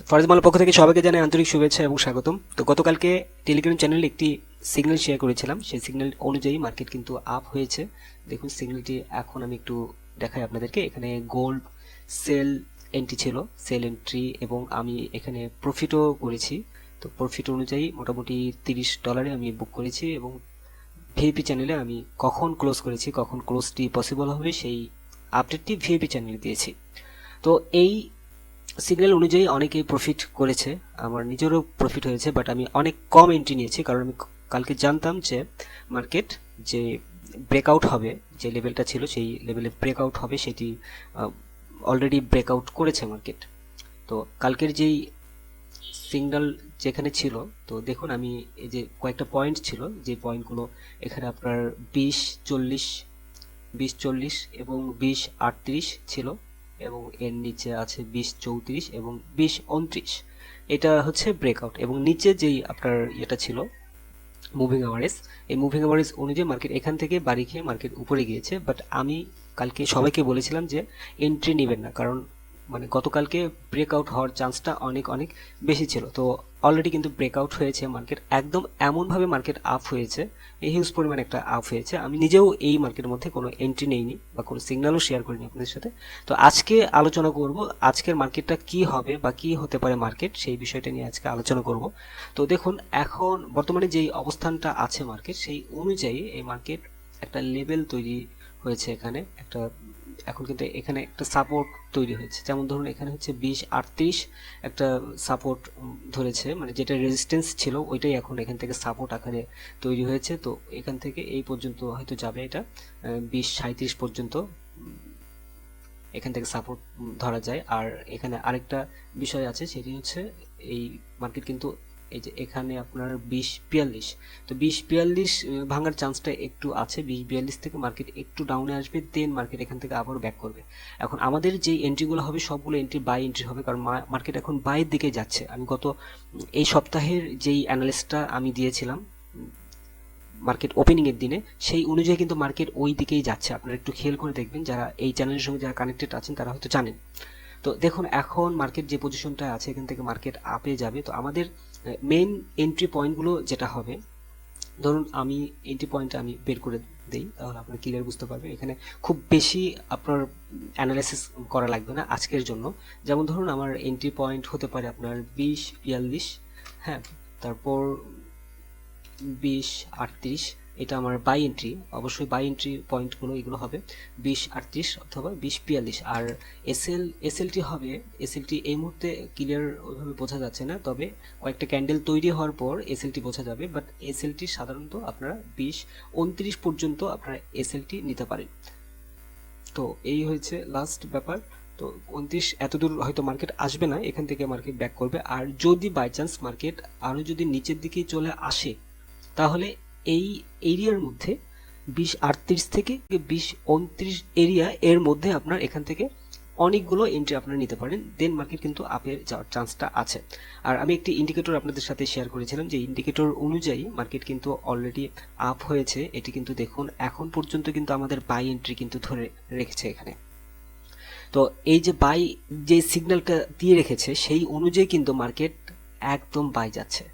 ফরেক্স বাংলার পক্ষ থেকে সবাইকে জানাই আন্তরিক শুভেচ্ছা এবং স্বাগতম। তো গতকালকে টেলিগ্রাম চ্যানেলে একটি সিগন্যাল শেয়ার করেছিলাম, সেই সিগন্যাল অনুযায়ী মার্কেট কিন্তু আপ হয়েছে। দেখুন সিগন্যালটি এখন আমি একটু দেখাই আপনাদেরকে। এখানে গোল্ড সেল এন্ট্রি ছিল, সেল এন্ট্রি, এবং আমি এখানে প্রফিটও করেছি। তো প্রফিট অনুযায়ী মোটামুটি $30 আমি বুক করেছি, এবং ভিআইপি চ্যানেলে আমি কখন ক্লোজ করেছি, কখন ক্লোজটি পসিবল হবে সেই আপডেটটি ভিআইপি চ্যানেলে দিয়েছি। তো এই সিগন্যাল অনুযায়ী অনেকেই প্রফিট করেছে, আমার নিজেরও প্রফিট হয়েছে, বাট আমি অনেক কম এন্ট্রি নিয়েছি, কারণ আমি কালকে জানতাম যে মার্কেট যে ব্রেকআউট হবে, যে লেভেলটা ছিল সেই লেভেলে ব্রেকআউট হবে, সেটি অলরেডি ব্রেকআউট করেছে মার্কেট। তো কালকের যেই সিগন্যাল যেখানে ছিল, তো দেখুন আমি এই যে কয়েকটা পয়েন্ট ছিল, যে পয়েন্টগুলো এখানে আপনার 20-40 এবং 20-38 ছিল, এবং এর নিচে আছে 20-34 এবং 20-29। এটা হচ্ছে ব্রেকআউট, এবং নিচে যেই আপনার এটা ছিল মুভিং অ্যাভারেজ, এই মুভিং অ্যাভারেজ অনুযায়ী মার্কেট এখান থেকে বাড়ি খেয়ে মার্কেট উপরে গিয়েছে। বাট আমি কালকে সবাইকে বলেছিলাম যে এন্ট্রি নেবেন না, কারণ মানে গতকালকে ব্রেকআউট হওয়ার চান্সটা অনেক অনেক বেশি ছিল। তো অলরেডি কিন্তু ব্রেকআউট হয়েছে মার্কেট, একদম এমনভাবে মার্কেট আপ হয়েছে, এই হিউজ পরিমাণ একটা আপ হয়েছে। আমি নিজেও এই মার্কেটের মধ্যে কোনো এন্ট্রি নেইনি বা কোনো সিগন্যালও শেয়ার করিনি আপনাদের সাথে। তো আজকে আলোচনা করব আজকের মার্কেটটা কি হবে বা কি হতে পারে মার্কেট, সেই বিষয়টা নিয়ে আজকে আলোচনা করব। তো দেখুন এখন বর্তমানে যেই অবস্থানটা আছে মার্কেট, সেই অনুযায়ী এই মার্কেট একটা লেভেল তৈরি হয়েছে, এখানে একটা এখন কিন্তু এখানে একটা সাপোর্ট তৈরি হয়েছে। যেমন ধরুন এখানে হচ্ছে 20-38 একটা সাপোর্ট ধরেছে, মানে যেটা রেজিস্ট্যান্স ছিল ওইটাই এখন এখান থেকে সাপোর্ট আকারে তৈরি হয়েছে। তো এখান থেকে এই পর্যন্ত হয়তো যাবে, এটা 20-37 পর্যন্ত এখান থেকে সাপোর্ট ধরা যায়। আর এখানে আরেকটা বিষয় আছে, সেটি হচ্ছে এই মার্কেট কিন্তু এই যে এখানে আপনার 20-42, তো 20-42 ভাঙার চান্সটা একটু আছে। 20-42 থেকে মার্কেট একটু ডাউনে আসবে, দেন মার্কেট এখান থেকে আবার ব্যাক করবে। এখন আমাদের যে এন্ট্রিগুলো হবে সবগুলো এন্ট্রি বাই এন্ট্রি হবে, কারণ মার্কেট এখন বাইয়ের দিকে যাচ্ছে। আমি গত এই সপ্তাহের যেই অ্যানালিস্টটা আমি দিয়েছিলাম মার্কেট ওপেনিং এর দিনে, সেই অনুযায়ী কিন্তু মার্কেট ওই দিকেই যাচ্ছে। আপনারা একটু খেয়াল করে দেখবেন, যারা এই চ্যানেলের সঙ্গে যারা কানেক্টেড আছেন তারা হয়তো জানেন। তো দেখুন এখন মার্কেট যে পজিশনটা আছে, এখান থেকে মার্কেট আপে যাবে। তো আমাদের মেইন এন্ট্রি পয়েন্টগুলো যেটা হবে, ধরুন আমি এন্ট্রি পয়েন্ট আমি বের করে দেই, তাহলে আপনারা ক্লিয়ার বুঝতে পারবেন। এখানে খুব বেশি আপনার অ্যানালাইসিস করা লাগবে না আজকের জন্য। যেমন ধরুন আমার এন্ট্রি পয়েন্ট হতে পারে আপনার 20-42, হ্যাঁ, তারপর 20-38, এটা আমার বাই এন্ট্রি, অবশ্যই বাই এন্ট্রি পয়েন্টগুলো এগুলো হবে 20-38 অথবা 20-42। আর এসএলটি হবে, এসএলটি এই মুহূর্তে ক্লিয়ার ওইভাবে বোঝা যাচ্ছে না, তবে কয়েকটা ক্যান্ডেল তৈরি হওয়ার পর এসএলটি বোঝা যাবে। বাট এসএলটি সাধারণত আপনারা 20-29 পর্যন্ত আপনারা এসএলটি নিতে পারেন। তো এই হয়েছে লাস্ট ব্যাপার। তো 29 এতদূর হয়তো মার্কেট আসবে না, এখান থেকে মার্কেট ব্যাক করবে। আর যদি বাই চান্স মার্কেট আরও যদি নিচের দিকে চলে আসে, তাহলে এই এরিয়ার মধ্যে 20-38 থেকে 20-29 এরিয়া এর মধ্যে আপনার এখান থেকে অনেকগুলো এন্ট্রি আপনারা নিতে পারেন, দেন মার্কেট কিন্তু আপে যাওয়ার চান্সটা আছে। আর আমি একটি ইন্ডিকেটর আপনাদের সাথে শেয়ার করেছিলাম, যে ইন্ডিকেটর অনুযায়ী মার্কেট কিন্তু অলরেডি আপ হয়েছে। এটি কিন্তু দেখুন এখন পর্যন্ত কিন্তু আমাদের বাই এন্ট্রি কিন্তু ধরে রেখেছে এখানে। তো এই যে বাই যে সিগন্যালটা দিয়ে রেখেছে, সেই অনুযায়ী কিন্তু মার্কেট একদম বাই যাচ্ছে।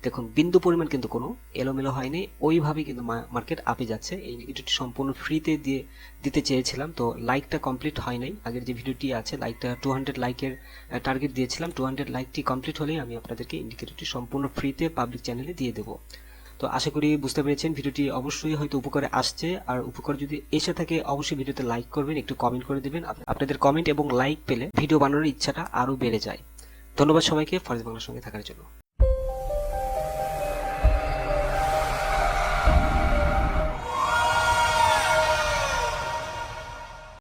দেখুন বিন্দু পরিমাণ কিন্তু কোনো এলোমেলো হয়নি, ওইভাবেই কিন্তু মার্কেট আপে যাচ্ছে। এই ভিডিওটি সম্পূর্ণ ফ্রিতে দিতে চেয়েছিলাম, তো লাইকটা কমপ্লিট হয় নাই। আগের যে ভিডিওটি আছে লাইকটা 200 লাইকের টার্গেট দিয়েছিলাম, 200 লাইকটি কমপ্লিট হলেই আমি আপনাদেরকে ইন্ডিকেটরটি সম্পূর্ণ ফ্রিতে পাবলিক চ্যানেলে দিয়ে দেবো। তো আশা করি বুঝতে পেরেছেন, ভিডিওটি অবশ্যই হয়তো উপকারে আসছে। আর উপকার যদি এসে থাকে অবশ্যই ভিডিওতে লাইক করবেন, একটু কমেন্ট করে দেবেন। আপনাদের কমেন্ট এবং লাইক পেলে ভিডিও বানানোর ইচ্ছাটা আরও বেড়ে যায়। ধন্যবাদ সবাইকে ফরেক্স বাংলার সঙ্গে থাকার জন্য।